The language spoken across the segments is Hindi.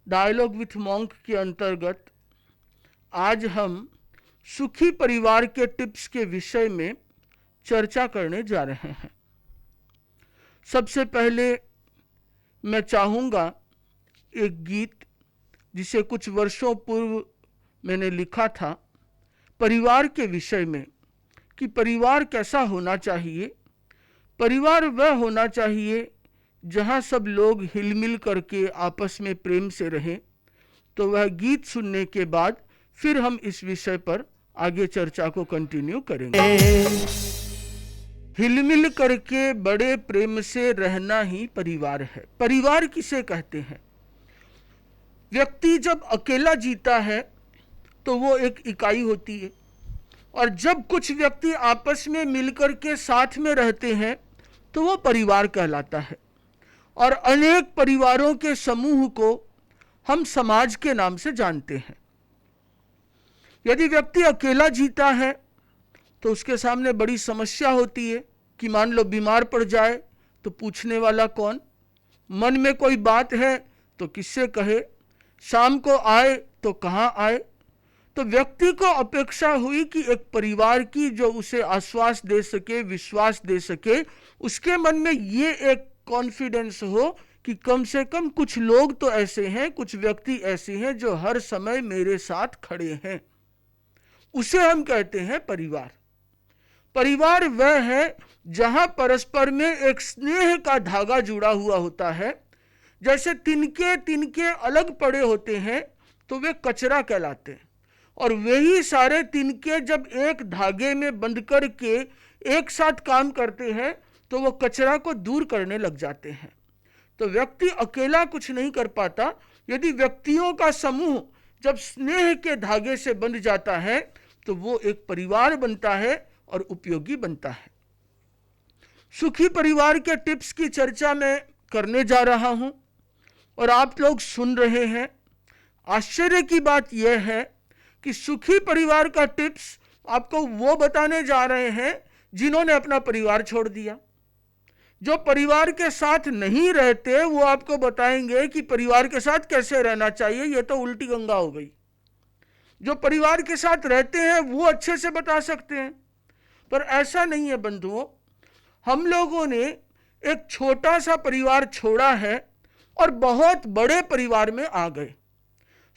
डायलॉग विथ मॉन्क के अंतर्गत आज हम सुखी परिवार के टिप्स के विषय में चर्चा करने जा रहे हैं। सबसे पहले मैं चाहूँगा एक गीत जिसे कुछ वर्षों पूर्व मैंने लिखा था परिवार के विषय में कि परिवार कैसा होना चाहिए। परिवार वह होना चाहिए जहाँ सब लोग हिलमिल करके आपस में प्रेम से रहें। तो वह गीत सुनने के बाद फिर हम इस विषय पर आगे चर्चा को कंटिन्यू करेंगे। हिलमिल करके बड़े प्रेम से रहना ही परिवार है। परिवार किसे कहते हैं? व्यक्ति जब अकेला जीता है तो वो एक इकाई होती है, और जब कुछ व्यक्ति आपस में मिलकर के साथ में रहते हैं तो वो परिवार कहलाता है। और अनेक परिवारों के समूह को हम समाज के नाम से जानते हैं। यदि व्यक्ति अकेला जीता है तो उसके सामने बड़ी समस्या होती है कि मान लो बीमार पड़ जाए तो पूछने वाला कौन, मन में कोई बात है तो किससे कहे, शाम को आए तो कहाँ आए। तो व्यक्ति को अपेक्षा हुई कि एक परिवार की जो उसे आश्वास दे सके, विश्वास दे सके, उसके मन में ये एक कॉन्फिडेंस हो कि कम से कम कुछ लोग तो ऐसे हैं, कुछ व्यक्ति ऐसे हैं जो हर समय मेरे साथ खड़े हैं। उसे हम कहते हैं परिवार। परिवार वह है जहां परस्पर में एक स्नेह का धागा जुड़ा हुआ होता है। जैसे तिनके तिनके अलग पड़े होते हैं तो वे कचरा कहलाते हैं, और वही सारे तिनके जब एक धागे में बंध कर के एक साथ काम करते हैं तो वो कचरा को दूर करने लग जाते हैं। तो व्यक्ति अकेला कुछ नहीं कर पाता। यदि व्यक्तियों का समूह जब स्नेह के धागे से बंध जाता है तो वो एक परिवार बनता है और उपयोगी बनता है। सुखी परिवार के टिप्स की चर्चा मैं करने जा रहा हूं और आप लोग सुन रहे हैं। आश्चर्य की बात यह है कि सुखी परिवार का टिप्स आपको वो बताने जा रहे हैं जिन्होंने अपना परिवार छोड़ दिया। जो परिवार के साथ नहीं रहते वो आपको बताएंगे कि परिवार के साथ कैसे रहना चाहिए। ये तो उल्टी गंगा हो गई। जो परिवार के साथ रहते हैं वो अच्छे से बता सकते हैं, पर ऐसा नहीं है बंधुओं। हम लोगों ने एक छोटा सा परिवार छोड़ा है और बहुत बड़े परिवार में आ गए।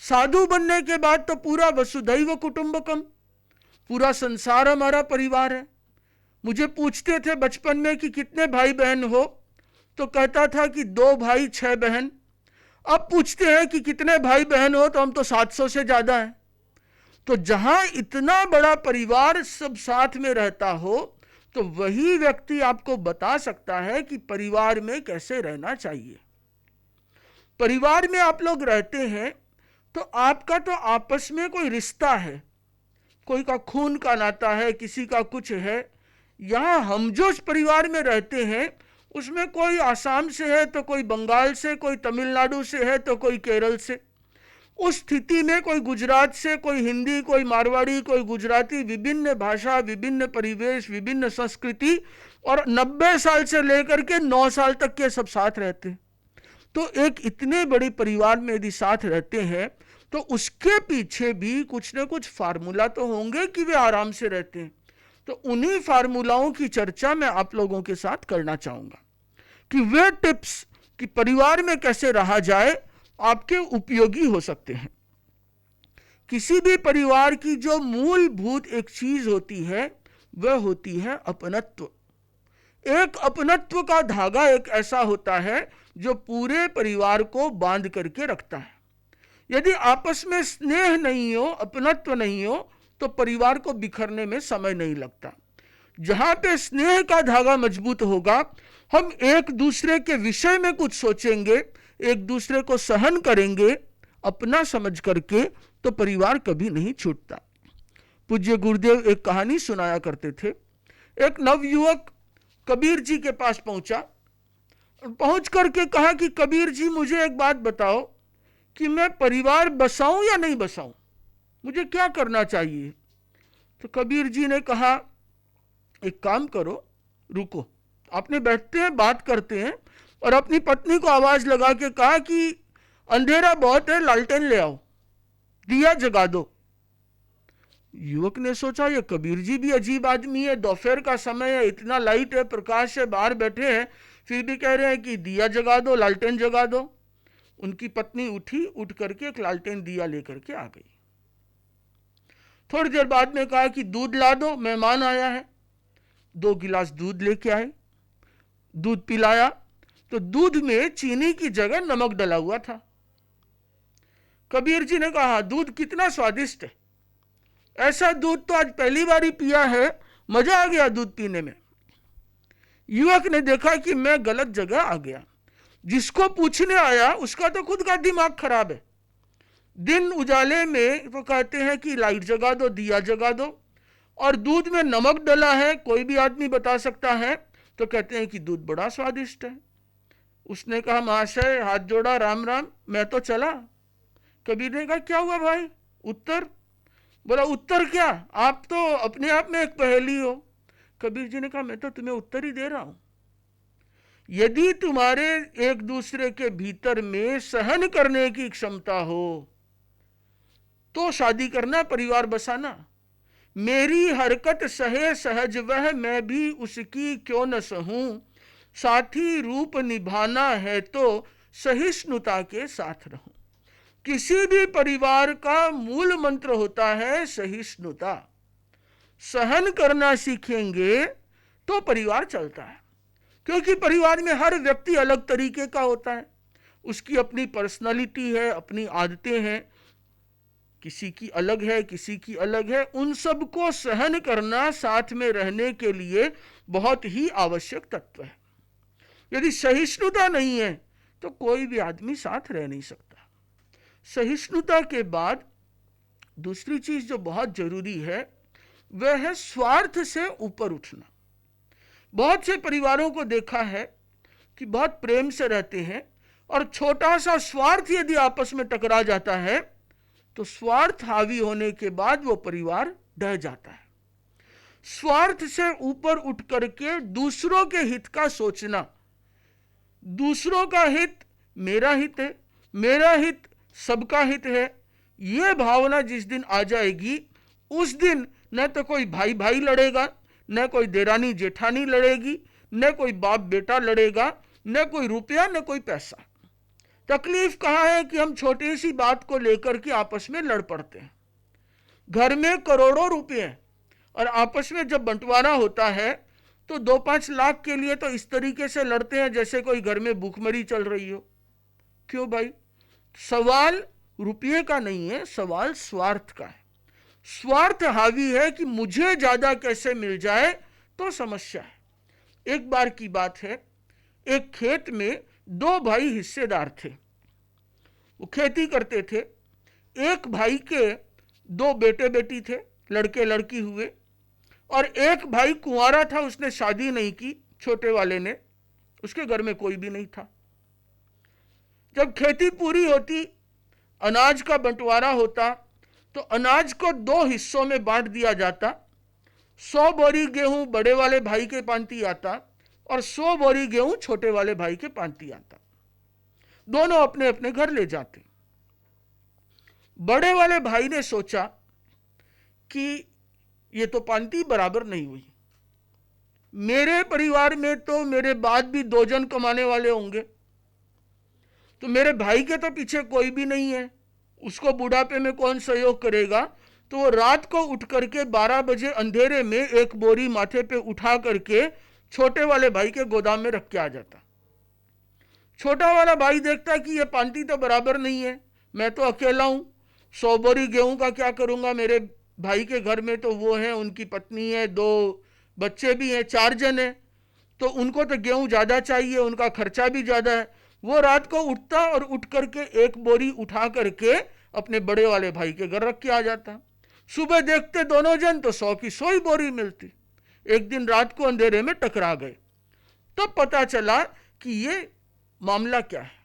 साधु बनने के बाद तो पूरा वसुधैव कुटुंबकम, पूरा संसार हमारा परिवार है। मुझे पूछते थे बचपन में कि कितने भाई बहन हो, तो कहता था कि 2 भाई 6 बहन। अब पूछते हैं कि कितने भाई बहन हो, तो हम तो 700 से ज्यादा हैं। तो जहां इतना बड़ा परिवार सब साथ में रहता हो तो वही व्यक्ति आपको बता सकता है कि परिवार में कैसे रहना चाहिए। परिवार में आप लोग रहते हैं तो आपका तो आपस में कोई रिश्ता है, कोई का खून का नाता है, किसी का कुछ है। यहाँ हम जो परिवार में रहते हैं उसमें कोई आसाम से है तो कोई बंगाल से, कोई तमिलनाडु से है तो कोई केरल से। उस स्थिति में कोई गुजरात से, कोई हिंदी, कोई मारवाड़ी, कोई गुजराती, विभिन्न भाषा, विभिन्न परिवेश, विभिन्न संस्कृति, और 90 साल से लेकर के 9 साल तक के सब साथ रहते हैं। तो एक इतने बड़े परिवार में यदि साथ रहते हैं तो उसके पीछे भी कुछ ना कुछ फार्मूला तो होंगे कि वे आराम से रहते हैं। तो उन्हीं फार्मूलाओं की चर्चा मैं आप लोगों के साथ करना चाहूंगा कि वे टिप्स कि परिवार में कैसे रहा जाए आपके उपयोगी हो सकते हैं। किसी भी परिवार की जो मूलभूत एक चीज होती है वह होती है अपनत्व। एक अपनत्व का धागा एक ऐसा होता है जो पूरे परिवार को बांध करके रखता है। यदि आपस में स्नेह नहीं हो, अपनत्व नहीं हो, तो परिवार को बिखरने में समय नहीं लगता। जहां पे स्नेह का धागा मजबूत होगा, हम एक दूसरे के विषय में कुछ सोचेंगे, एक दूसरे को सहन करेंगे अपना समझ करके, तो परिवार कभी नहीं छूटता। पूज्य गुरुदेव एक कहानी सुनाया करते थे। एक नवयुवक कबीर जी के पास पहुंचा, पहुंच करके कहा कि कबीर जी मुझे एक बात बताओ कि मैं परिवार बसाऊं या नहीं बसाऊं, मुझे क्या करना चाहिए। तो कबीर जी ने कहा एक काम करो, रुको। आपने बैठते हैं, बात करते हैं, और अपनी पत्नी को आवाज लगा के कहा कि अंधेरा बहुत है, लालटेन ले आओ, दिया जगा दो। युवक ने सोचा ये कबीर जी भी अजीब आदमी है, दोपहर का समय है, इतना लाइट है, प्रकाश है, बाहर बैठे हैं, फिर भी कह रहे हैं कि दिया जगा दो, लालटेन जगा दो। उनकी पत्नी उठी, उठ करके एक लालटेन दिया लेकर के आ गई। थोड़ी देर बाद में कहा कि दूध ला दो, मेहमान आया है। 2 गिलास दूध लेके आए, दूध पिलाया तो दूध में चीनी की जगह नमक डला हुआ था। कबीर जी ने कहा दूध कितना स्वादिष्ट है, ऐसा दूध तो आज पहली बार ही पिया है, मजा आ गया दूध पीने में। युवक ने देखा कि मैं गलत जगह आ गया, जिसको पूछने आया उसका तो खुद का दिमाग खराब है। दिन उजाले में तो कहते हैं कि लाइट जगा दो, दिया जगा दो, और दूध में नमक डला है, कोई भी आदमी बता सकता है, तो कहते हैं कि दूध बड़ा स्वादिष्ट है। उसने कहा महाशय, हाथ जोड़ा, राम राम, मैं तो चला। कबीर ने कहा क्या हुआ भाई, उत्तर? बोला उत्तर क्या, आप तो अपने आप में एक पहेली हो। कबीर जी ने कहा मैं तो तुम्हें उत्तर ही दे रहा हूं। यदि तुम्हारे एक दूसरे के भीतर में सहन करने की क्षमता हो तो शादी करना, परिवार बसाना। मेरी हरकत सहे सहज वह, मैं भी उसकी क्यों न सहूं, साथी रूप निभाना है तो सहिष्णुता के साथ रहूं। किसी भी परिवार का मूल मंत्र होता है सहिष्णुता। सहन करना सीखेंगे तो परिवार चलता है, क्योंकि परिवार में हर व्यक्ति अलग तरीके का होता है, उसकी अपनी पर्सनालिटी है, अपनी आदतें हैं, किसी की अलग है, किसी की अलग है। उन सबको सहन करना साथ में रहने के लिए बहुत ही आवश्यक तत्व है। यदि सहिष्णुता नहीं है तो कोई भी आदमी साथ रह नहीं सकता। सहिष्णुता के बाद दूसरी चीज जो बहुत जरूरी है वह है स्वार्थ से ऊपर उठना। बहुत से परिवारों को देखा है कि बहुत प्रेम से रहते हैं, और छोटा सा स्वार्थ यदि आपस में टकरा जाता है तो स्वार्थ हावी होने के बाद वो परिवार ढह जाता है। स्वार्थ से ऊपर उठ करके दूसरों के हित का सोचना, दूसरों का हित मेरा हित है, मेरा हित सबका हित है, ये भावना जिस दिन आ जाएगी उस दिन न तो कोई भाई भाई लड़ेगा, न कोई देरानी जेठानी लड़ेगी, न कोई बाप बेटा लड़ेगा, न कोई रुपया, न कोई पैसा। तकलीफ कहाँ है कि हम छोटी सी बात को लेकर के आपस में लड़ पड़ते हैं। घर में करोड़ों रुपए हैं और आपस में जब बंटवारा होता है तो 2-5 लाख के लिए तो इस तरीके से लड़ते हैं जैसे कोई घर में भूखमरी चल रही हो। क्यों भाई? सवाल रुपये का नहीं है, सवाल स्वार्थ का है। स्वार्थ हावी है कि मुझे ज्यादा कैसे मिल जाए तो समस्या है। एक बार की बात है, एक खेत में 2 भाई हिस्सेदार थे, वो खेती करते थे। एक भाई के 2 बेटे बेटी थे, लड़के लड़की हुए, और एक भाई कुंवारा था, उसने शादी नहीं की, छोटे वाले ने, उसके घर में कोई भी नहीं था। जब खेती पूरी होती, अनाज का बंटवारा होता, तो अनाज को 2 हिस्सों में बांट दिया जाता। 100 बोरी गेहूं बड़े वाले भाई के पांती आता और 100 बोरी गेहूं छोटे वाले भाई के पांती आता। दोनों अपने अपने घर ले जाते। बड़े वाले भाई ने सोचा कि ये तो पांती बराबर नहीं हुई, मेरे परिवार में तो मेरे बाद भी 2 जन कमाने वाले होंगे, तो मेरे भाई के तो पीछे कोई भी नहीं है, उसको बुढ़ापे में कौन सहयोग करेगा। तो वो रात को उठ करके 12 बजे अंधेरे में 1 बोरी माथे पे उठा करके छोटे वाले भाई के गोदाम में रख के आ जाता। छोटा वाला भाई देखता कि ये पांती तो बराबर नहीं है, मैं तो अकेला हूं, 100 बोरी गेहूं का क्या करूंगा, मेरे भाई के घर में तो वो है, उनकी पत्नी है, 2 बच्चे भी हैं, 4 जन हैं, तो उनको तो गेहूं ज्यादा चाहिए, उनका खर्चा भी ज्यादा है। वो रात को उठता और उठ करके 1 बोरी उठा करके अपने बड़े वाले भाई के घर रख के आ जाता। सुबह देखते दोनों जन तो 100 की 100 ही बोरी मिलती। एक दिन रात को अंधेरे में टकरा गए, तब पता चला कि ये मामला क्या है।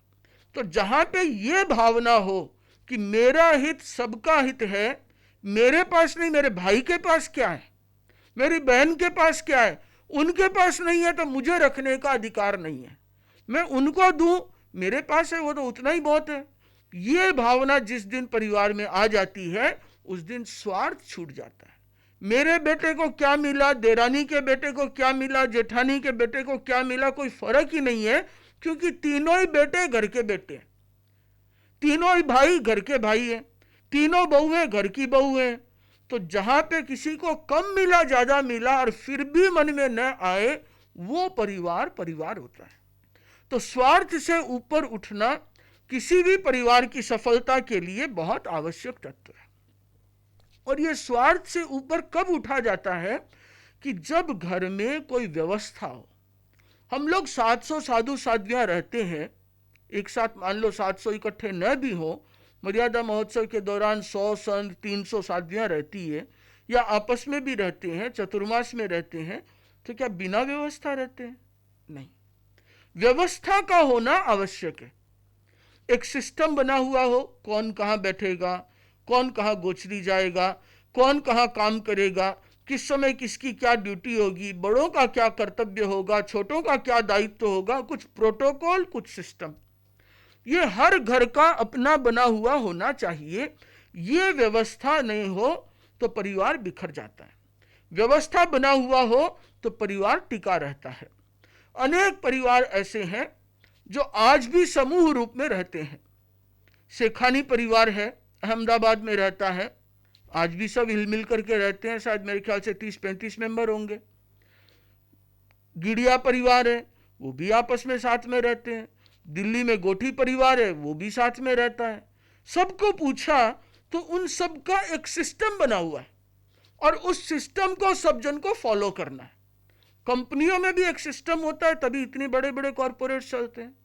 तो जहां पे ये भावना हो कि मेरा हित सबका हित है, मेरे पास नहीं, मेरे भाई के पास क्या है, मेरी बहन के पास क्या है, उनके पास नहीं है तो मुझे रखने का अधिकार नहीं है, मैं उनको दूं, मेरे पास है वो तो उतना ही बहुत है, ये भावना जिस दिन परिवार में आ जाती है, उस दिन स्वार्थ छूट जाता है। मेरे बेटे को क्या मिला, देरानी के बेटे को क्या मिला, जेठानी के बेटे को क्या मिला, कोई फर्क ही नहीं है, क्योंकि तीनों ही बेटे घर के बेटे हैं, तीनों ही भाई घर के भाई हैं, तीनों बहुएं घर की बहू हैं। तो जहां पे किसी को कम मिला, ज्यादा मिला और फिर भी मन में न आए, वो परिवार परिवार होता है। तो स्वार्थ से ऊपर उठना किसी भी परिवार की सफलता के लिए बहुत आवश्यक तत्व है। और ये स्वार्थ से ऊपर कब उठा जाता है कि जब घर में कोई व्यवस्था हो। हम लोग 700 साधु साध्वियां रहते हैं, एक साथ मान लो 700 इकट्ठे न भी हो, मर्यादा महोत्सव के दौरान 100 संत 300 साध्वियां रहती है, या आपस में भी रहते हैं, चतुर्मास में रहते हैं, तो क्या बिना व्यवस्था रहते हैं? नहीं, व्यवस्था का होना आवश्यक है। एक सिस्टम बना हुआ हो, कौन कहाँ बैठेगा, कौन कहाँ गोचरी जाएगा, कौन कहाँ काम करेगा, किस समय किसकी क्या ड्यूटी होगी, बड़ों का क्या कर्तव्य होगा, छोटों का क्या दायित्व होगा, कुछ प्रोटोकॉल, कुछ सिस्टम। ये हर घर का अपना बना हुआ होना चाहिए। ये व्यवस्था नहीं हो तो परिवार बिखर जाता है, व्यवस्था बना हुआ हो तो परिवार टिका रहता है। अनेक परिवार ऐसे हैं जो आज भी समूह रूप में रहते हैं। शेखानी परिवार है, अहमदाबाद में रहता है, आज भी सब हिलमिल करके रहते हैं, शायद मेरे ख्याल से 30-35 मेंबर होंगे। गिड़िया परिवार है, वो भी आपस में साथ में रहते हैं। दिल्ली में गोठी परिवार है, वो भी साथ में रहता है। सबको पूछा तो उन सब का एक सिस्टम बना हुआ है, और उस सिस्टम को सब जन को फॉलो करना है। कंपनियों में भी एक सिस्टम होता है, तभी इतने बड़े बड़े कॉरपोरेट चलते हैं।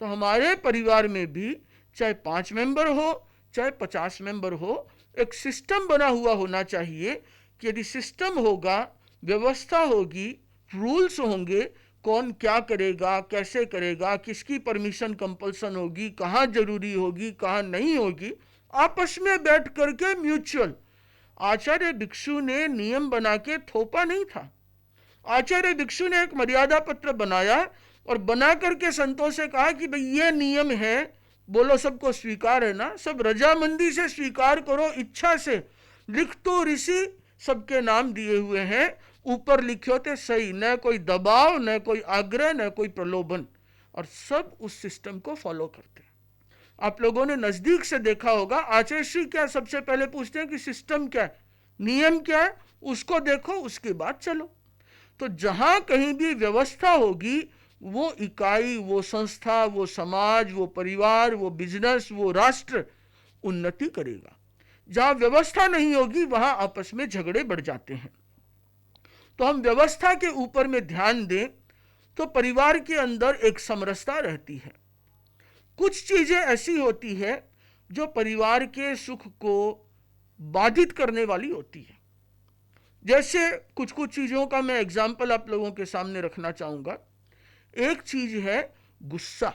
तो हमारे परिवार में भी चाहे 5 मेंबर हो, चाहे 50 मेंबर हो, एक सिस्टम बना हुआ होना चाहिए कि यदि सिस्टम होगा, व्यवस्था होगी, रूल्स होंगे, कौन क्या करेगा, कैसे करेगा, किसकी परमिशन कंपल्सन होगी, कहाँ जरूरी होगी, कहाँ नहीं होगी, आपस में बैठ करके म्यूचुअल। आचार्य भिक्षु ने नियम बना के थोपा नहीं था। आचार्य भिक्षु ने एक मर्यादा पत्र बनाया और बना करके संतों से कहा कि भाई ये नियम है, बोलो सबको स्वीकार है ना, सब रजामंदी से स्वीकार करो, इच्छा से। लिख तो ऋषि सबके नाम दिए हुए हैं, ऊपर लिखे होते सही, न कोई दबाव, न कोई आग्रह, न कोई प्रलोभन, और सब उस सिस्टम को फॉलो करते हैं। आप लोगों ने नजदीक से देखा होगा, आचार्य श्री क्या सबसे पहले पूछते हैं कि सिस्टम क्या है, नियम क्या है, उसको देखो, उसके बाद चलो। तो जहां कहीं भी व्यवस्था होगी, वो इकाई, वो संस्था, वो समाज, वो परिवार, वो बिजनेस, वो राष्ट्र उन्नति करेगा। जहां व्यवस्था नहीं होगी, वहां आपस में झगड़े बढ़ जाते हैं। तो हम व्यवस्था के ऊपर में ध्यान दें तो परिवार के अंदर एक समरसता रहती है। कुछ चीजें ऐसी होती है जो परिवार के सुख को बाधित करने वाली होती है। जैसे कुछ कुछ चीजों का मैं एग्जाम्पल आप लोगों के सामने रखना चाहूंगा। एक चीज है गुस्सा,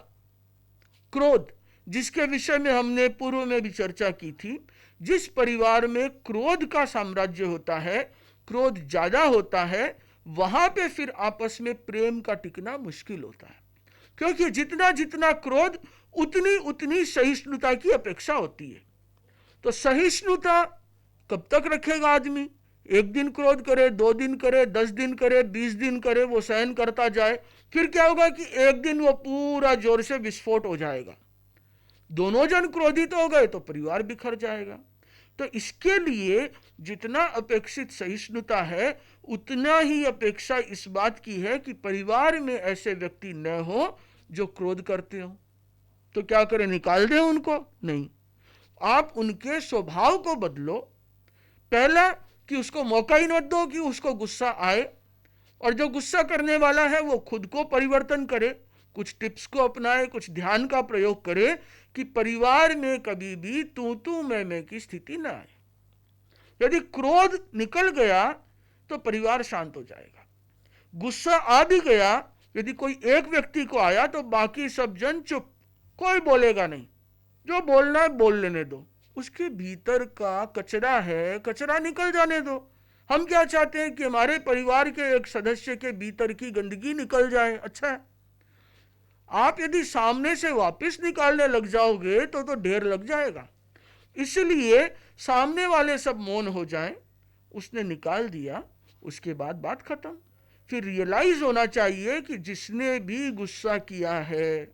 क्रोध, जिसके विषय में हमने पूर्व में भी चर्चा की थी। जिस परिवार में क्रोध का साम्राज्य होता है, क्रोध ज्यादा होता है, वहां पे फिर आपस में प्रेम का टिकना मुश्किल होता है, क्योंकि जितना जितना क्रोध, उतनी उतनी सहिष्णुता की अपेक्षा होती है। तो सहिष्णुता कब तक रखेगा आदमी? एक दिन क्रोध करे, 2 दिन करे, 10 दिन करे, 20 दिन करे, वो सहन करता जाए, फिर क्या होगा कि एक दिन वो पूरा जोर से विस्फोट हो जाएगा। दोनों जन क्रोधित हो गए तो परिवार बिखर जाएगा। तो इसके लिए जितना अपेक्षित सहिष्णुता है, उतना ही अपेक्षा इस बात की है कि परिवार में ऐसे व्यक्ति न हो जो क्रोध करते हो। तो क्या करें, निकाल दें उनको? नहीं, आप उनके स्वभाव को बदलो। पहला कि उसको मौका ही मत दो कि उसको गुस्सा आए, और जो गुस्सा करने वाला है वो खुद को परिवर्तन करे, कुछ टिप्स को अपनाए, कुछ ध्यान का प्रयोग करे कि परिवार में कभी भी तू मैं की स्थिति ना आए। यदि क्रोध निकल गया तो परिवार शांत हो जाएगा। गुस्सा आ भी गया, यदि कोई एक व्यक्ति को आया तो बाकी सब जन चुप, कोई बोलेगा नहीं, जो बोलना है बोल लेने दो, उसके भीतर का कचरा है, कचरा निकल जाने दो। हम क्या चाहते हैं कि हमारे परिवार के एक सदस्य के भीतर की गंदगी निकल जाए, अच्छा है। आप यदि सामने से वापस निकालने लग जाओगे तो ढेर लग जाएगा। इसलिए सामने वाले सब मौन हो जाएं, उसने निकाल दिया, उसके बाद बात खत्म। फिर रियलाइज होना चाहिए कि जिसने भी गुस्सा किया है,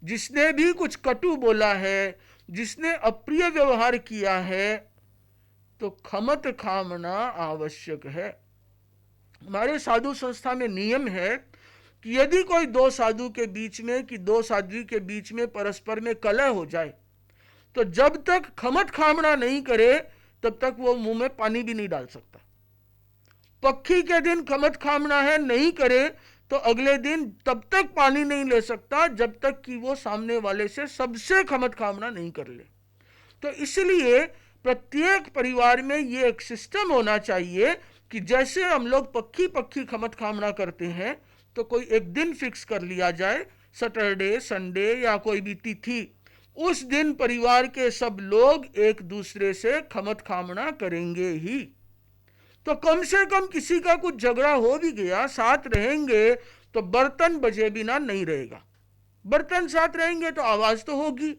जिसने भी कुछ कटु बोला है, जिसने अप्रिय व्यवहार किया है, तो खमत खामना आवश्यक है। हमारे साधु संस्था में नियम है कि यदि कोई दो साधु के बीच में कि दो साधु के बीच में परस्पर में कलह हो जाए, तो जब तक खमत खामना नहीं करे तब तक वो मुंह में पानी भी नहीं डाल सकता। पक्षी के दिन खमत खामना है, नहीं करे तो अगले दिन तब तक पानी नहीं ले सकता जब तक कि वो सामने वाले से सबसे खमत खामना नहीं कर ले। तो इसलिए प्रत्येक परिवार में ये एक सिस्टम होना चाहिए कि जैसे हम लोग पक्की पक्की खमत खामना करते हैं, तो कोई एक दिन फिक्स कर लिया जाए, सैटरडे, संडे या कोई भी तिथि, उस दिन परिवार के सब लोग एक दूसरे से खमत खामना करेंगे ही। तो कम से कम किसी का कुछ झगड़ा हो भी गया, साथ रहेंगे तो बर्तन बजे बिना नहीं रहेगा। बर्तन साथ रहेंगे तो आवाज तो होगी,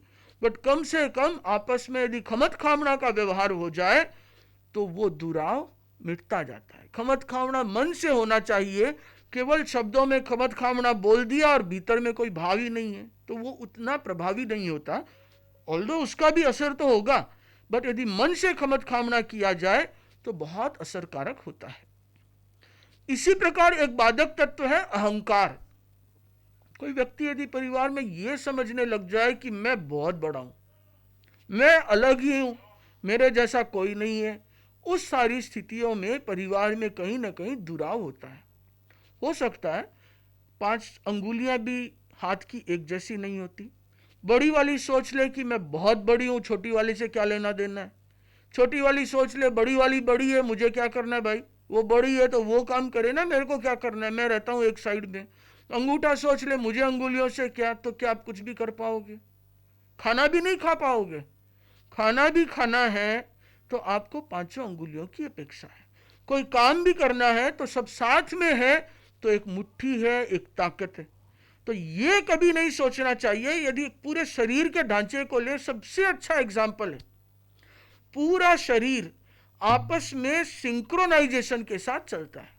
बट कम से कम आपस में यदि खमत खामना का व्यवहार हो जाए तो वो दुराव मिटता जाता है। खमत खामना मन से होना चाहिए। केवल शब्दों में खमत खामना बोल दिया और भीतर में कोई भाव ही नहीं है तो वो उतना प्रभावी नहीं होता। ऑल्दो उसका भी असर तो होगा, बट यदि मन से खमत खामना किया जाए तो बहुत असरकारक होता है। इसी प्रकार एक बाधक तत्व है अहंकार। कोई व्यक्ति यदि परिवार में यह समझने लग जाए कि मैं बहुत बड़ा हूं, मैं अलग ही हूं, मेरे जैसा कोई नहीं है, उस सारी स्थितियों में परिवार में कहीं ना कहीं दुराव होता है। हो सकता है 5 अंगुलियां भी हाथ की एक जैसी नहीं होती। बड़ी वाली सोच ले कि मैं बहुत बड़ी हूं, छोटी वाली से क्या लेना देना है। छोटी वाली सोच ले बड़ी वाली बड़ी है, मुझे क्या करना है भाई, वो बड़ी है तो वो काम करे ना, मेरे को क्या करना है, मैं रहता हूं एक साइड में। अंगूठा सोच ले मुझे अंगुलियों से क्या, तो क्या आप कुछ भी कर पाओगे? खाना भी नहीं खा पाओगे। खाना भी खाना है तो आपको 5 अंगुलियों की अपेक्षा है। कोई काम भी करना है तो सब साथ में है तो एक मुट्ठी है, एक ताकत है। तो ये कभी नहीं सोचना चाहिए। यदि पूरे शरीर के ढांचे को ले, सबसे अच्छा एग्जाम्पल है, पूरा शरीर आपस में सिंक्रोनाइजेशन के साथ चलता है।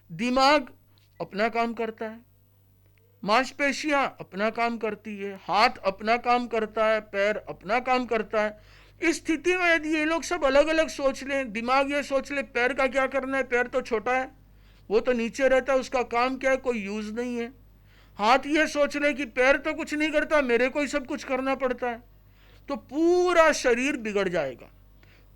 दिमाग अपना काम करता है, मांसपेशियां अपना काम करती है, हाथ अपना काम करता है, पैर अपना काम करता है। इस स्थिति में यदि ये लोग सब अलग अलग सोच लें, दिमाग ये सोच ले पैर का क्या करना है, पैर तो छोटा है, वो तो नीचे रहता है, उसका काम क्या है, कोई यूज नहीं है। हाथ ये सोच ले कि पैर तो कुछ नहीं करता, मेरे को ही सब कुछ करना पड़ता है, तो पूरा शरीर बिगड़ जाएगा।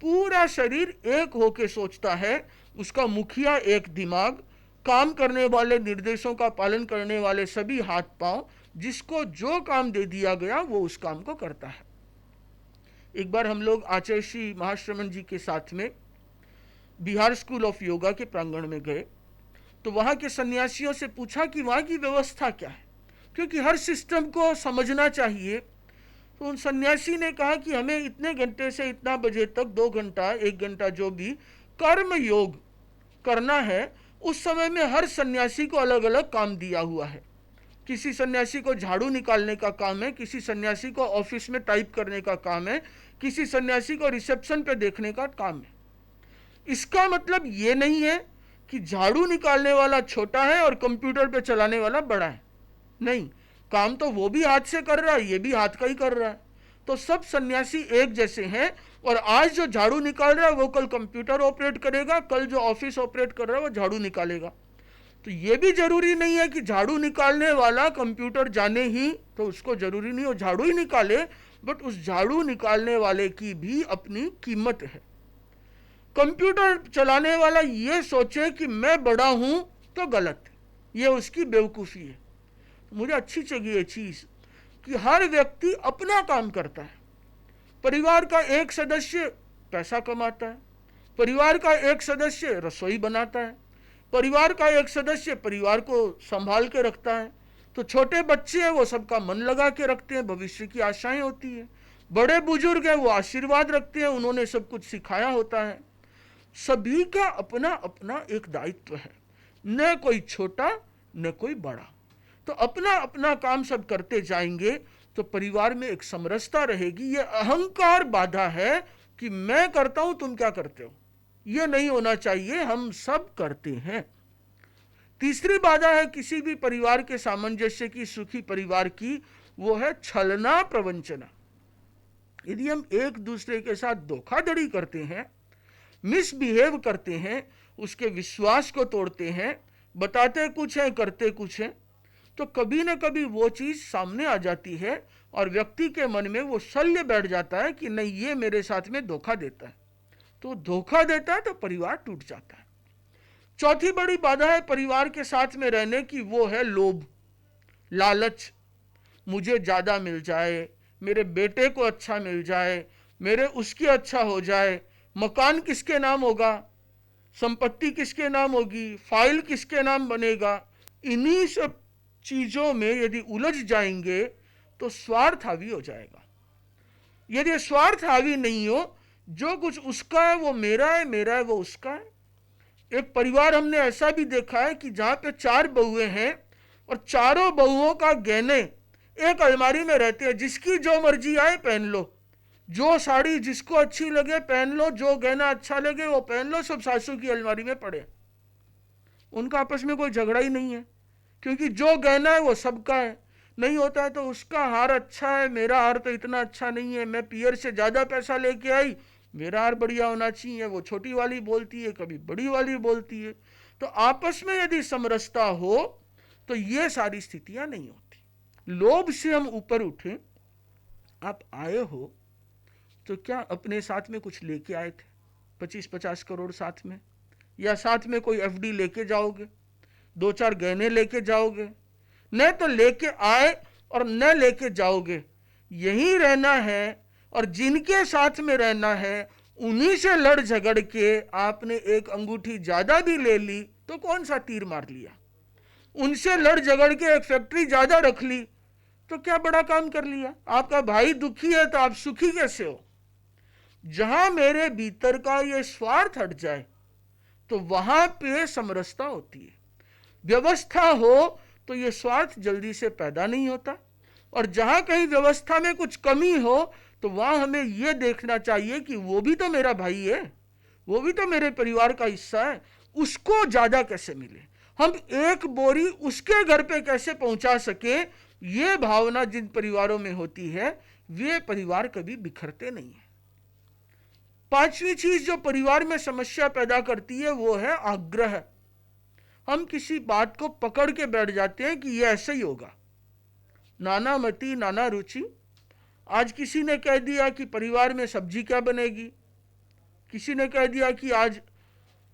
पूरा शरीर एक होके सोचता है, उसका मुखिया एक दिमाग, काम करने वाले, निर्देशों का पालन करने वाले सभी हाथ पांव, जिसको जो काम दे दिया गया वो उस काम को करता है। एक बार हम लोग आचार्य श्री महाश्रमण जी के साथ में बिहार स्कूल ऑफ योगा के प्रांगण में गए, तो वहाँ के सन्यासियों से पूछा कि वहाँ की व्यवस्था क्या है, क्योंकि हर सिस्टम को समझना चाहिए। तो उन सन्यासी ने कहा कि हमें इतने घंटे से इतना बजे तक 2 घंटा 1 घंटा जो भी कर्म योग करना है, उस समय में हर सन्यासी को अलग अलग काम दिया हुआ है। किसी सन्यासी को झाड़ू निकालने का काम है, किसी सन्यासी को ऑफिस में टाइप करने का काम है, किसी सन्यासी को रिसेप्शन पे देखने का काम है। इसका मतलब ये नहीं है कि झाड़ू निकालने वाला छोटा है और कंप्यूटर पे चलाने वाला बड़ा है, नहीं, काम तो वो भी हाथ से कर रहा है, ये भी हाथ का ही कर रहा है। तो सब सन्यासी एक जैसे हैं, और आज जो झाड़ू निकाल रहा है वो कल कंप्यूटर ऑपरेट करेगा, कल जो ऑफिस ऑपरेट कर रहा है वो झाड़ू निकालेगा। तो ये भी जरूरी नहीं है कि झाड़ू निकालने वाला कंप्यूटर जाने ही, तो उसको जरूरी नहीं हो झाड़ू ही निकाले, बट उस झाड़ू निकालने वाले की भी अपनी कीमत है। कंप्यूटर चलाने वाला ये सोचे कि मैं बड़ा हूं तो गलत है, ये उसकी बेवकूफ़ी है। मुझे अच्छी लगी ये चीज़ कि हर व्यक्ति अपना काम करता है। परिवार का एक सदस्य पैसा कमाता है, परिवार का एक सदस्य रसोई बनाता है, परिवार का एक सदस्य परिवार को संभाल के रखता है। तो छोटे बच्चे हैं वो सबका मन लगा के रखते हैं, भविष्य की आशाएं होती है। बड़े बुजुर्ग हैं वो आशीर्वाद रखते हैं, उन्होंने सब कुछ सिखाया होता है। सभी का अपना अपना एक दायित्व है, न कोई छोटा न कोई बड़ा। तो अपना अपना काम सब करते जाएंगे तो परिवार में एक समरसता रहेगी। ये अहंकार बाधा है कि मैं करता हूं तुम क्या करते हो, ये नहीं होना चाहिए, हम सब करते हैं। तीसरी बाधा है किसी भी परिवार के सामंजस्य की, सुखी परिवार की, वो है छलना प्रवंचना। यदि हम एक दूसरे के साथ धोखाधड़ी करते हैं, मिसबिहेव करते हैं, उसके विश्वास को तोड़ते हैं, बताते कुछ है करते कुछ है, तो कभी ना कभी वो चीज सामने आ जाती है और व्यक्ति के मन में वो शल्य बैठ जाता है कि नहीं, ये मेरे साथ में धोखा देता है। तो धोखा देता है तो परिवार टूट जाता है। चौथी बड़ी बाधा है परिवार के साथ में रहने की, वो है लोभ, लालच। मुझे ज्यादा मिल जाए, मेरे बेटे को अच्छा मिल जाए, मेरे उसकी अच्छा हो जाए, मकान किसके नाम होगा, संपत्ति किसके नाम होगी, फाइल किसके नाम बनेगा। इन्हीं सब चीजों में यदि उलझ जाएंगे तो स्वार्थ हावी हो जाएगा। यदि स्वार्थ हावी नहीं हो, जो कुछ उसका है वो मेरा है, मेरा है वो उसका है। एक परिवार हमने ऐसा भी देखा है कि जहां पे 4 बहुएं हैं और चारों बहुओं का गहने एक अलमारी में रहते हैं, जिसकी जो मर्जी आए पहन लो, जो साड़ी जिसको अच्छी लगे पहन लो, जो गहना अच्छा लगे वो पहन लो, सब सासू की अलमारी में पड़े। उनका आपस में कोई झगड़ा ही नहीं है, क्योंकि जो गहना है वो सबका है। नहीं होता है तो उसका हार अच्छा है, मेरा हार तो इतना अच्छा नहीं है, मैं पियर से ज्यादा पैसा लेके आई, मेरा हार बढ़िया होना चाहिए। वो छोटी वाली बोलती है, कभी बड़ी वाली बोलती है। तो आपस में यदि समरसता हो तो ये सारी स्थितियां नहीं होती। लोभ से हम ऊपर उठे। आप आए हो तो क्या अपने साथ में कुछ लेके आए थे, 25-50 करोड़ साथ में, या साथ में कोई एफडी लेके जाओगे, 2-4 गहने लेके जाओगे? न तो लेके आए और न लेके जाओगे। यही रहना है और जिनके साथ में रहना है उन्हीं से लड़ झगड़ के आपने एक अंगूठी ज्यादा भी ले ली तो कौन सा तीर मार लिया। उनसे लड़ झगड़ के एक फैक्ट्री ज्यादा रख ली तो क्या बड़ा काम कर लिया। आपका भाई दुखी है तो आप सुखी कैसे हो। जहां मेरे भीतर का ये स्वार्थ हट जाए तो वहां पे समरसता होती है। व्यवस्था हो तो ये स्वार्थ जल्दी से पैदा नहीं होता, और जहां कहीं व्यवस्था में कुछ कमी हो तो वहां हमें यह देखना चाहिए कि वो भी तो मेरा भाई है, वो भी तो मेरे परिवार का हिस्सा है, उसको ज्यादा कैसे मिले, हम एक बोरी उसके घर पे कैसे पहुंचा सके। ये भावना जिन परिवारों में होती है वे परिवार कभी बिखरते नहीं है। पांचवी चीज जो परिवार में समस्या पैदा करती है वो है आग्रह। हम किसी बात को पकड़ के बैठ जाते हैं कि ये ऐसे ही होगा। नाना मति नाना रुचि। आज किसी ने कह दिया कि परिवार में सब्जी क्या बनेगी, किसी ने कह दिया कि आज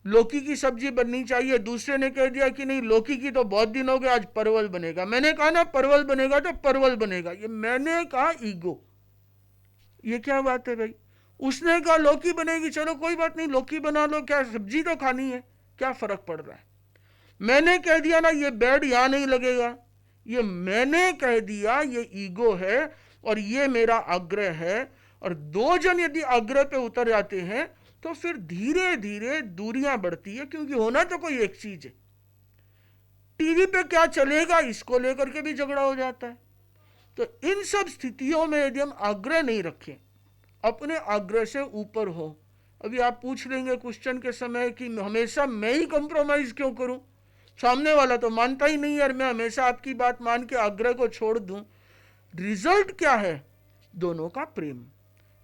लौकी की सब्जी बननी चाहिए, दूसरे ने कह दिया कि नहीं लौकी की तो बहुत दिन हो गए, आज परवल बनेगा। मैंने कहा ना परवल बनेगा तो परवल बनेगा। ये मैंने कहा ईगो, ये क्या बात है भाई। उसने कहा लौकी बनेगी, चलो कोई बात नहीं लौकी बना लो, क्या सब्जी तो खानी है, क्या फर्क पड़ रहा है। मैंने कह दिया ना ये बेड यहां नहीं लगेगा, ये मैंने कह दिया, ये ईगो है और ये मेरा आग्रह है। और 2 जन यदि आग्रह पे उतर जाते हैं तो फिर धीरे धीरे दूरियां बढ़ती है, क्योंकि होना तो कोई एक चीज है। टीवी पे क्या चलेगा इसको लेकर के भी झगड़ा हो जाता है। तो इन सब स्थितियों में यदि हम आग्रह नहीं रखें, अपने आग्रह से ऊपर हो। अभी आप पूछ लेंगे क्वेश्चन के समय कि हमेशा मैं ही कंप्रोमाइज क्यों करूं, सामने वाला तो मानता ही नहीं यार, मैं हमेशा आपकी बात मान के आग्रह को छोड़ दूं। रिजल्ट क्या है? दोनों का प्रेम।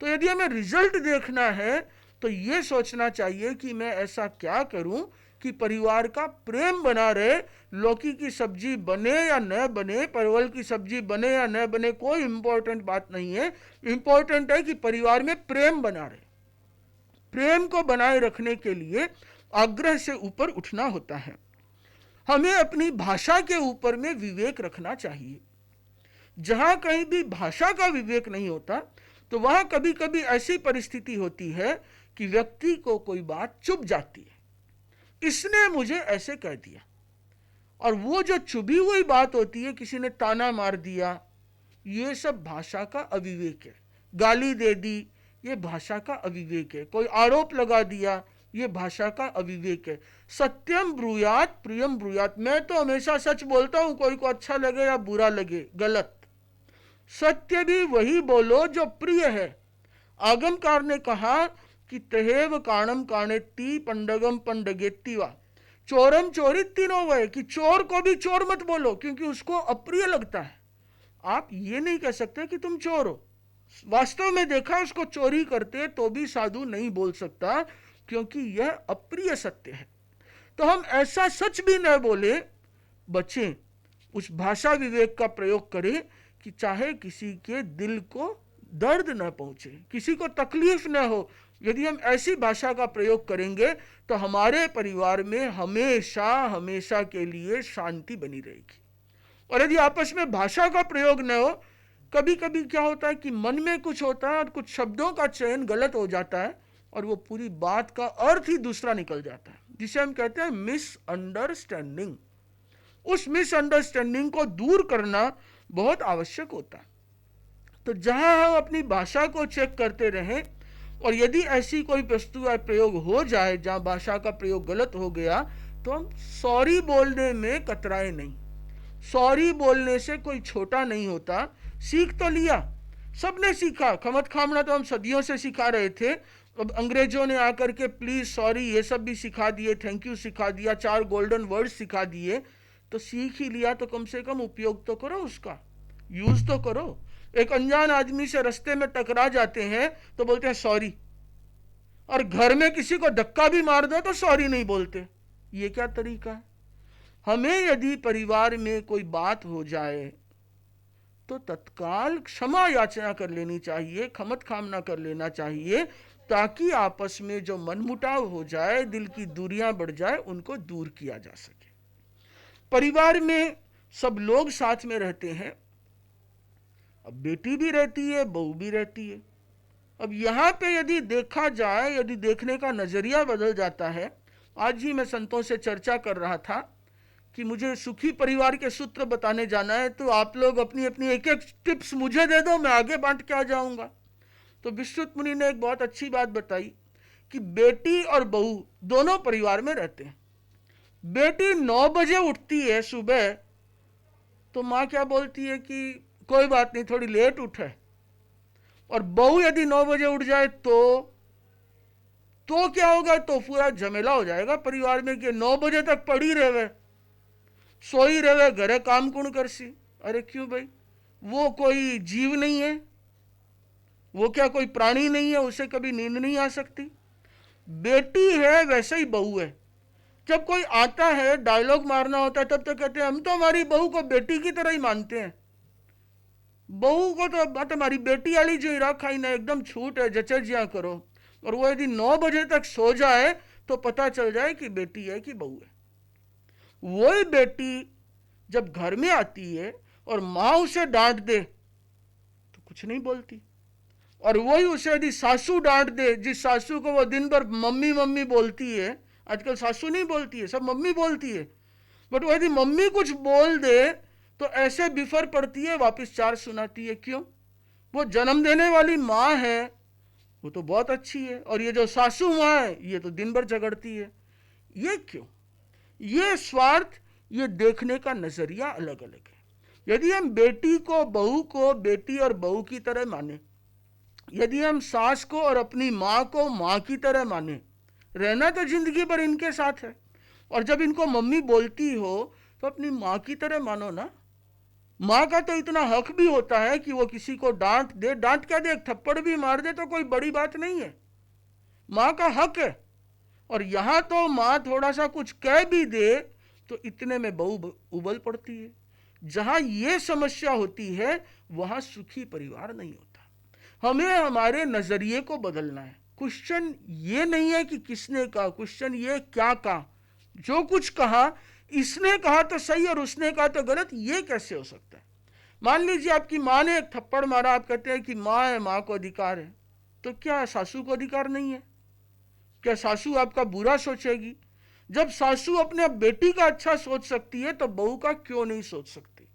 तो यदि हमें रिजल्ट देखना है तो यह सोचना चाहिए कि मैं ऐसा क्या करूं कि परिवार का प्रेम बना रहे। लौकी की सब्जी बने या न बने, परवल की सब्जी बने या न बने, कोई इंपॉर्टेंट बात नहीं है। इंपॉर्टेंट है कि परिवार में प्रेम बना रहे। प्रेम को बनाए रखने के लिए आग्रह से ऊपर उठना होता है। हमें अपनी भाषा के ऊपर में विवेक रखना चाहिए। जहां कहीं भी भाषा का विवेक नहीं होता तो वहां कभी कभी ऐसी परिस्थिति होती है कि व्यक्ति को कोई बात चुभ जाती है, इसने मुझे ऐसे कह दिया, और वो जो चुभी हुई बात होती है, किसी ने ताना मार दिया, ये सब भाषा का अविवेक है। गाली दे दी, ये भाषा का अविवेक है। कोई आरोप लगा दिया, ये भाषा का अविवेक है। सत्यम ब्रूयात प्रियम ब्रूयात, मैं तो हमेशा सच बोलता हूं, कोई को अच्छा लगे या बुरा लगे, गलत। सत्य भी वही बोलो जो प्रिय है। आगमकार ने कहा कि तहेव काणम काणेत्ती पंडगम पंडगेत्ती वा, चोरम चोरित्ती नो वह, कि चोर को भी चोर मत बोलो क्योंकि उसको अप्रिय लगता है। आप ये नहीं कह सकते कि तुम चोर हो। वास्तव में देखा, उसको चोरी करते तो भी साधु नहीं बोल सकता क्योंकि यह अप्रिय सत्य है। तो हम ऐसा सच भी न बोले, बचें, उस भाषा विवेक का प्रयोग करें कि चाहे किसी के दिल को दर्द न पहुंचे, किसी को तकलीफ न हो। यदि हम ऐसी भाषा का प्रयोग करेंगे तो हमारे परिवार में हमेशा हमेशा के लिए शांति बनी रहेगी। और यदि आपस में भाषा का प्रयोग न हो, कभी कभी क्या होता है कि मन में कुछ होता है और कुछ शब्दों का चयन गलत हो जाता है और वो पूरी बात का अर्थ ही दूसरा निकल जाता है, जिसे हम कहते हैं मिसअंडरस्टैंडिंग। उस मिसअंडरस्टैंडिंग को दूर करना बहुत आवश्यक होता है। तो जहां हम अपनी भाषा को चेक करते रहें, और यदि ऐसी कोई वस्तु या प्रयोग हो जाए जहां भाषा का प्रयोग गलत हो गया, तो हम सॉरी बोलने में कतराए नहीं। सॉरी बोलने से कोई छोटा नहीं होता। सीख तो लिया, सबने सीखा। खमत खामना तो हम सदियों से सिखा रहे थे, अब अंग्रेजों ने आकर के प्लीज सॉरी ये सब भी सिखा दिए, थैंक यू सिखा दिया, 4 गोल्डन वर्ड सिखा दिए। तो सीख ही लिया तो कम से कम उपयोग तो करो, उसका यूज तो करो। एक अनजान आदमी से रास्ते में टकरा जाते हैं तो बोलते हैं सॉरी, और घर में किसी को धक्का भी मार दो तो सॉरी नहीं बोलते। ये क्या तरीका है? हमें यदि परिवार में कोई बात हो जाए तो तत्काल क्षमा याचना कर लेनी चाहिए, खमत खामना कर लेना चाहिए, ताकि आपस में जो मनमुटाव हो जाए, दिल की दूरियां बढ़ जाए, उनको दूर किया जा सके। परिवार में सब लोग साथ में रहते हैं, अब बेटी भी रहती है, बहू भी रहती है। अब यहां पे यदि देखा जाए, यदि देखने का नजरिया बदल जाता है। आज ही मैं संतों से चर्चा कर रहा था कि मुझे सुखी परिवार के सूत्र बताने जाना है, तो आप लोग अपनी अपनी एक एक टिप्स मुझे दे दो, मैं आगे बांट के आ जाऊंगा। तो विश्रुत मुनि ने एक बहुत अच्छी बात बताई कि बेटी और बहू दोनों परिवार में रहते हैं। बेटी 9 बजे उठती है सुबह, तो माँ क्या बोलती है कि कोई बात नहीं, थोड़ी लेट उठे। और बहू यदि 9 बजे उठ जाए तो क्या होगा? तो पूरा झमेला हो जाएगा परिवार में कि 9 बजे तक पड़ी रहे, सोई रहे, घरे काम कौन करसी। अरे क्यों भाई? वो कोई जीव नहीं है? वो क्या कोई प्राणी नहीं है? उसे कभी नींद नहीं आ सकती? बेटी है वैसे ही बहू है। जब कोई आता है, डायलॉग मारना होता है, तब तो कहते हैं हम तो हमारी बहू को बेटी की तरह ही मानते हैं। बहू को तो बात हमारी बेटी वाली जो इरा खाई ना, एकदम छूट है, जचर जिया करो। और वो यदि 9 बजे तक सो जाए तो पता चल जाए कि बेटी है कि बहू है। वही बेटी जब घर में आती है और माँ उसे डांट दे तो कुछ नहीं बोलती, और वही उसे यदि सासू डांट दे, जिस सासू को वो दिन भर मम्मी मम्मी बोलती है, आजकल सासू नहीं बोलती है, सब मम्मी बोलती है, बट वो यदि मम्मी कुछ बोल दे तो ऐसे बिफर पड़ती है, वापस 4 सुनाती है। क्यों? वो जन्म देने वाली माँ है, वो तो बहुत अच्छी है, और ये जो सासू माँ है ये तो दिन भर झगड़ती है। ये क्यों? ये स्वार्थ, ये देखने का नजरिया अलग अलग है। यदि हम बेटी को, बहू को बेटी और बहू की तरह माने, यदि हम सास को और अपनी माँ को माँ की तरह माने, रहना तो जिंदगी भर इनके साथ है, और जब इनको मम्मी बोलती हो तो अपनी माँ की तरह मानो ना। माँ का तो इतना हक भी होता है कि वो किसी को डांट दे, डांट क्या दे, थप्पड़ भी मार दे तो कोई बड़ी बात नहीं है, माँ का हक है। और यहां तो माँ थोड़ा सा कुछ कह भी दे तो इतने में बहू उबल पड़ती है। जहां ये समस्या होती है वहां सुखी परिवार नहीं होता। हमें हमारे नजरिए को बदलना है। क्वेश्चन ये नहीं है कि किसने कहा, क्वेश्चन ये क्या कहा। जो कुछ कहा, इसने कहा तो सही और उसने कहा तो गलत, ये कैसे हो सकता है? मान लीजिए आपकी माँ ने एक थप्पड़ मारा, आप कहते हैं कि माँ है, माँ को अधिकार है, तो क्या सासू को अधिकार नहीं है? क्या सासू आपका बुरा सोचेगी? जब सासू अपने बेटी का अच्छा सोच सकती है तो बहू का क्यों नहीं सोच सकती?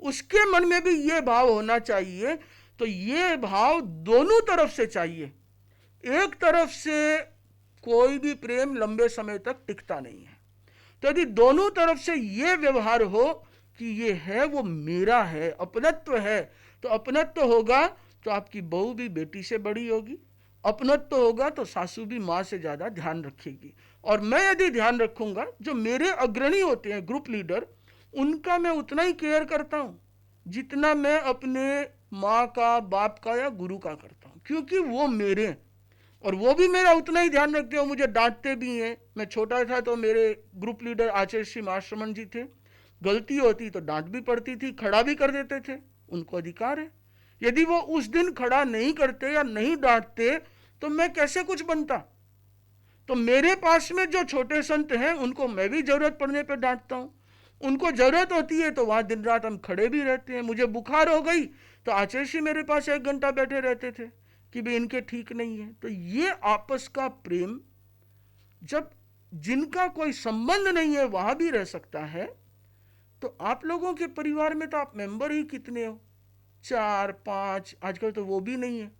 उसके मन में भी ये भाव होना चाहिए। तो ये भाव दोनों तरफ से चाहिए। एक तरफ से कोई भी प्रेम लंबे समय तक टिकता नहीं है। तो यदि दोनों तरफ से ये व्यवहार हो कि ये है वो मेरा है, अपनत्व है, तो अपनत्व होगा तो आपकी बहू भी बेटी से बड़ी होगी, अपनत्व होगा तो सासू भी माँ से ज़्यादा ध्यान रखेगी। और मैं यदि ध्यान रखूंगा, जो मेरे अग्रणी होते हैं ग्रुप लीडर, उनका मैं उतना ही केयर करता हूँ जितना मैं अपने माँ का, बाप का या गुरु का करता हूँ, क्योंकि वो मेरे हैं और वो भी मेरा उतना ही ध्यान रखते हो, मुझे डांटते भी हैं। मैं छोटा था तो मेरे ग्रुप लीडर आचार्य श्री महाश्रमण जी थे, गलती होती तो डांट भी पड़ती थी, खड़ा भी कर देते थे, उनको अधिकार है। यदि वो उस दिन खड़ा नहीं करते या नहीं डांटते तो मैं कैसे कुछ बनता। तो मेरे पास में जो छोटे संत हैं उनको मैं भी जरूरत पड़ने पर डांटता हूँ, उनको जरूरत होती है तो वहां दिन रात हम खड़े भी रहते हैं। मुझे बुखार हो गई तो आचार्य श्री मेरे पास 1 घंटा बैठे रहते थे कि भाई इनके ठीक नहीं है। तो ये आपस का प्रेम जब जिनका कोई संबंध नहीं है वहां भी रह सकता है, तो आप लोगों के परिवार में तो आप मेंबर ही कितने हो, 4 5, आजकल तो वो भी नहीं है,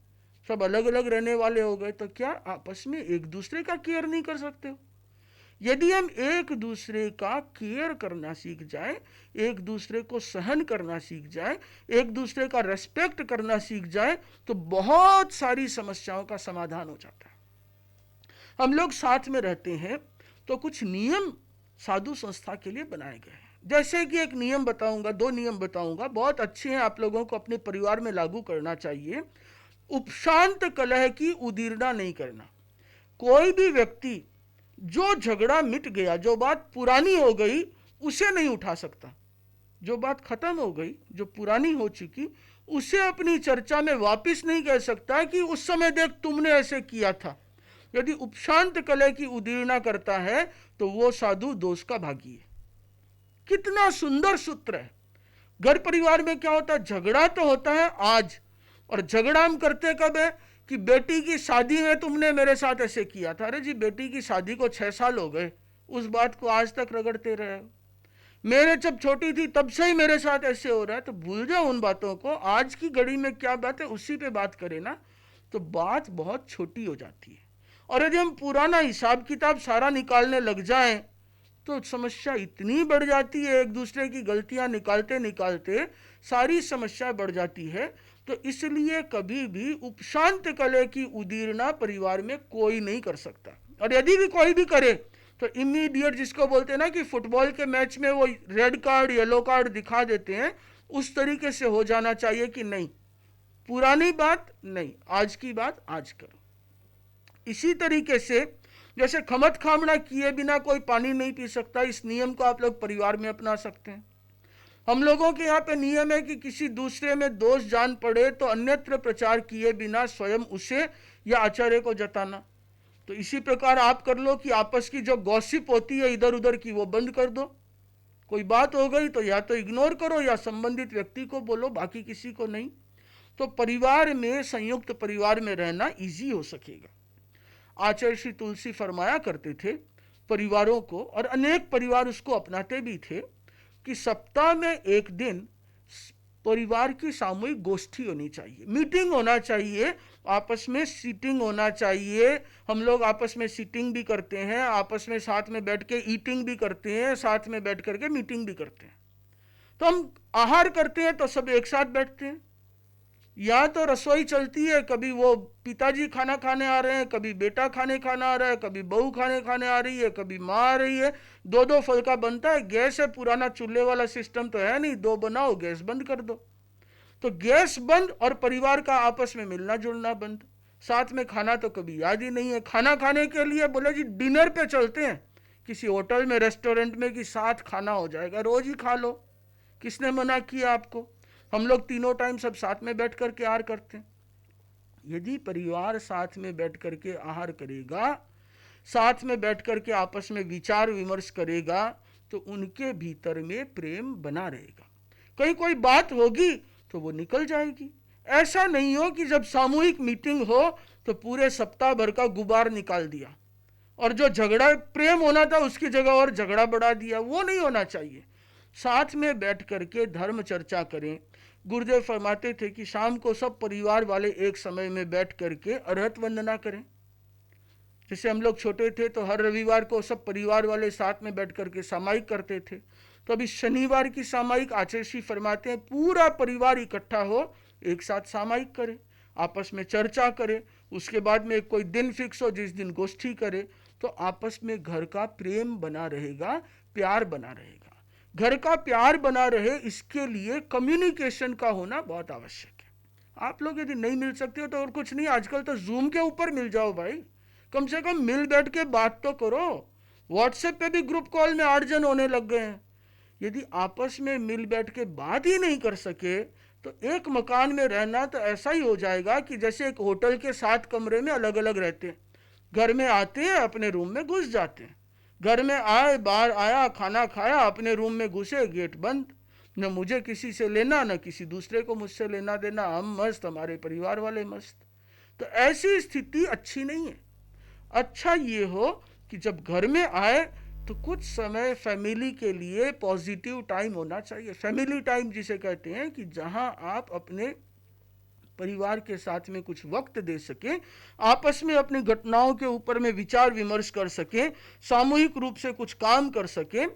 सब अलग अलग रहने वाले हो गए। तो क्या आपस में एक दूसरे का केयर नहीं कर सकते हो? यदि हम एक दूसरे का केयर करना सीख जाए, एक दूसरे को सहन करना सीख जाए, एक दूसरे का रेस्पेक्ट करना सीख जाए, तो बहुत सारी समस्याओं का समाधान हो जाता है। हम लोग साथ में रहते हैं तो कुछ नियम साधु संस्था के लिए बनाए गए हैं। जैसे कि एक नियम बताऊंगा, 2 नियम बताऊंगा, बहुत अच्छे हैं, आप लोगों को अपने परिवार में लागू करना चाहिए। उपशांत कलह की उदीरना नहीं करना। कोई भी व्यक्ति जो झगड़ा मिट गया, जो बात पुरानी हो गई, उसे नहीं उठा सकता। जो बात खत्म हो गई, जो पुरानी हो चुकी, उसे अपनी चर्चा में वापस नहीं कह सकता कि उस समय देख तुमने ऐसे किया था। यदि उपशांत कलह की उदीरना करता है तो वो साधु दोष का भागी है। कितना सुंदर सूत्र है। घर परिवार में क्या होता है, झगड़ा तो होता है आज, और झगड़ा हम करते कब है कि बेटी की शादी में तुमने मेरे साथ ऐसे किया था। अरे जी, बेटी की शादी को 6 साल हो गए, उस बात को आज तक रगड़ते रहे हो। मेरे जब छोटी थी तब से ही मेरे साथ ऐसे हो रहा है, तो भूल जाओ उन बातों को, आज की घड़ी में क्या बात है उसी पे बात करें ना, तो बात बहुत छोटी हो जाती है। और यदि हम पुराना हिसाब किताब सारा निकालने लग जाएं तो समस्या इतनी बढ़ जाती है, एक दूसरे की गलतियां निकालते निकालते सारी समस्या बढ़ जाती है। तो इसलिए कभी भी उपशांत कलह की उदीरना परिवार में कोई नहीं कर सकता। और यदि भी कोई भी करे तो इमीडिएट, जिसको बोलते हैं ना कि फुटबॉल के मैच में वो रेड कार्ड येलो कार्ड दिखा देते हैं, उस तरीके से हो जाना चाहिए कि नहीं, पुरानी बात नहीं, आज की बात आज करो। इसी तरीके से जैसे खमत खामना किए बिना कोई पानी नहीं पी सकता, इस नियम को आप लोग परिवार में अपना सकते हैं। हम लोगों के यहाँ पे नियम है कि किसी दूसरे में दोष जान पड़े तो अन्यत्र प्रचार किए बिना स्वयं उसे या आचार्य को जताना। तो इसी प्रकार आप कर लो कि आपस की जो गॉसिप होती है इधर उधर की, वो बंद कर दो। कोई बात हो गई तो या तो इग्नोर करो या संबंधित व्यक्ति को बोलो, बाकी किसी को नहीं। तो परिवार में, संयुक्त परिवार में रहना इजी हो सकेगा। आचार्य श्री तुलसी फरमाया करते थे परिवारों को, और अनेक परिवार उसको अपनाते भी थे, कि सप्ताह में एक दिन परिवार की सामूहिक गोष्ठी होनी चाहिए, मीटिंग होना चाहिए, आपस में सीटिंग होना चाहिए। हम लोग आपस में सीटिंग भी करते हैं, आपस में साथ में बैठ के ईटिंग भी करते हैं, साथ में बैठ करके मीटिंग भी करते हैं। तो हम आहार करते हैं तो सब एक साथ बैठते हैं, या तो रसोई चलती है, कभी वो पिताजी खाना खाने आ रहे हैं, कभी बेटा खाना आ रहा है, कभी बहू खाने आ रही है, कभी माँ आ रही है, 2-2 फुल्का बनता है। गैस है, पुराना चूल्हे वाला सिस्टम तो है नहीं, 2 बनाओ गैस बंद कर दो। तो गैस बंद और परिवार का आपस में मिलना जुलना बंद। साथ में खाना तो कभी याद ही नहीं है। खाना खाने के लिए बोले जी डिनर पे चलते हैं किसी होटल में, रेस्टोरेंट में, कि साथ खाना हो जाएगा, रोज ही खा लो। किसने मना किया आपको? हम लोग तीनों टाइम सब साथ में बैठ कर के आहार करते हैं। यदि परिवार साथ में बैठ कर के आहार करेगा, साथ में बैठ कर के आपस में विचार विमर्श करेगा, तो उनके भीतर में प्रेम बना रहेगा। कहीं कोई बात होगी तो वो निकल जाएगी। ऐसा नहीं हो कि जब सामूहिक मीटिंग हो तो पूरे सप्ताह भर का गुबार निकाल दिया और जो झगड़ा प्रेम होना था उसकी जगह और झगड़ा बढ़ा दिया। वो नहीं होना चाहिए। साथ में बैठ करके धर्म चर्चा करें। गुरुदेव फरमाते थे कि शाम को सब परिवार वाले एक समय में बैठ करके अरहत वंदना करें। जैसे हम लोग छोटे थे तो हर रविवार को सब परिवार वाले साथ में बैठ करके सामायिक करते थे, तो अभी शनिवार की सामायिक आचार्य श्री फरमाते हैं पूरा परिवार इकट्ठा हो, एक साथ सामायिक करे, आपस में चर्चा करे, उसके बाद में कोई दिन फिक्स हो जिस दिन गोष्ठी करे, तो आपस में घर का प्रेम बना रहेगा, प्यार बना रहेगा। घर का प्यार बना रहे इसके लिए कम्युनिकेशन का होना बहुत आवश्यक है। आप लोग यदि नहीं मिल सकते हो तो और कुछ नहीं, आजकल तो जूम के ऊपर मिल जाओ भाई, कम से कम मिल बैठ के बात तो करो। व्हाट्सएप पे भी ग्रुप कॉल में 8 जन होने लग गए हैं। यदि आपस में मिल बैठ के बात ही नहीं कर सके तो एक मकान में रहना तो ऐसा ही हो जाएगा कि जैसे एक होटल के 7 कमरे में अलग अलग रहते हैं। घर में आते हैं अपने रूम में घुस जाते हैं, घर में आए बाहर आया खाना खाया अपने रूम में घुसे गेट बंद, न मुझे किसी से लेना न किसी दूसरे को मुझसे लेना देना, हम मस्त हमारे परिवार वाले मस्त। तो ऐसी स्थिति अच्छी नहीं है। अच्छा ये हो कि जब घर में आए तो कुछ समय फैमिली के लिए पॉजिटिव टाइम होना चाहिए। फैमिली टाइम जिसे कहते हैं कि जहां आप अपने परिवार के साथ में कुछ वक्त दे सकें, आपस में अपनी घटनाओं के ऊपर में विचार विमर्श कर सकें, सामूहिक रूप से कुछ काम कर सकें,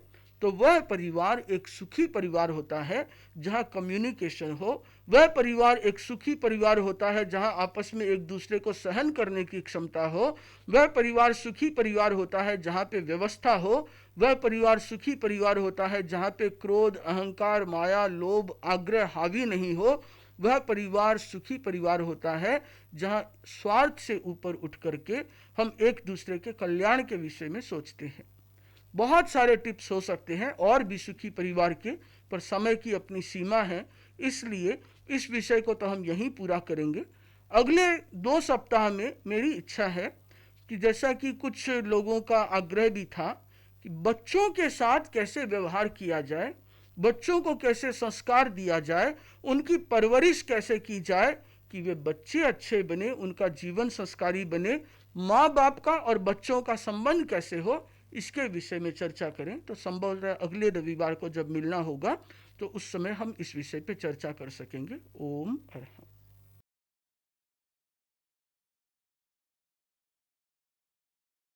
तो वह परिवार एक सुखी परिवार होता है जहां कम्युनिकेशन हो। वह परिवार एक सुखी परिवार होता है जहां आपस में एक दूसरे को सहन करने की क्षमता हो। वह परिवार सुखी परिवार होता है जहां पे व्यवस्था हो। वह परिवार सुखी परिवार होता है जहां पे क्रोध, अहंकार, माया, लोभ, आग्रह हावी नहीं हो। वह परिवार सुखी परिवार होता है जहां स्वार्थ से ऊपर उठ करके हम एक दूसरे के कल्याण के विषय में सोचते हैं। बहुत सारे टिप्स हो सकते हैं और भी सुखी परिवार के, पर समय की अपनी सीमा है, इसलिए इस विषय को तो हम यहीं पूरा करेंगे। अगले 2 सप्ताह में मेरी इच्छा है कि जैसा कि कुछ लोगों का आग्रह भी था कि बच्चों के साथ कैसे व्यवहार किया जाए, बच्चों को कैसे संस्कार दिया जाए, उनकी परवरिश कैसे की जाए कि वे बच्चे अच्छे बने, उनका जीवन संस्कारी बने, माँ बाप का और बच्चों का संबंध कैसे हो, इसके विषय में चर्चा करें। तो संभवतः अगले रविवार को जब मिलना होगा तो उस समय हम इस विषय पे चर्चा कर सकेंगे। ओम अरहम।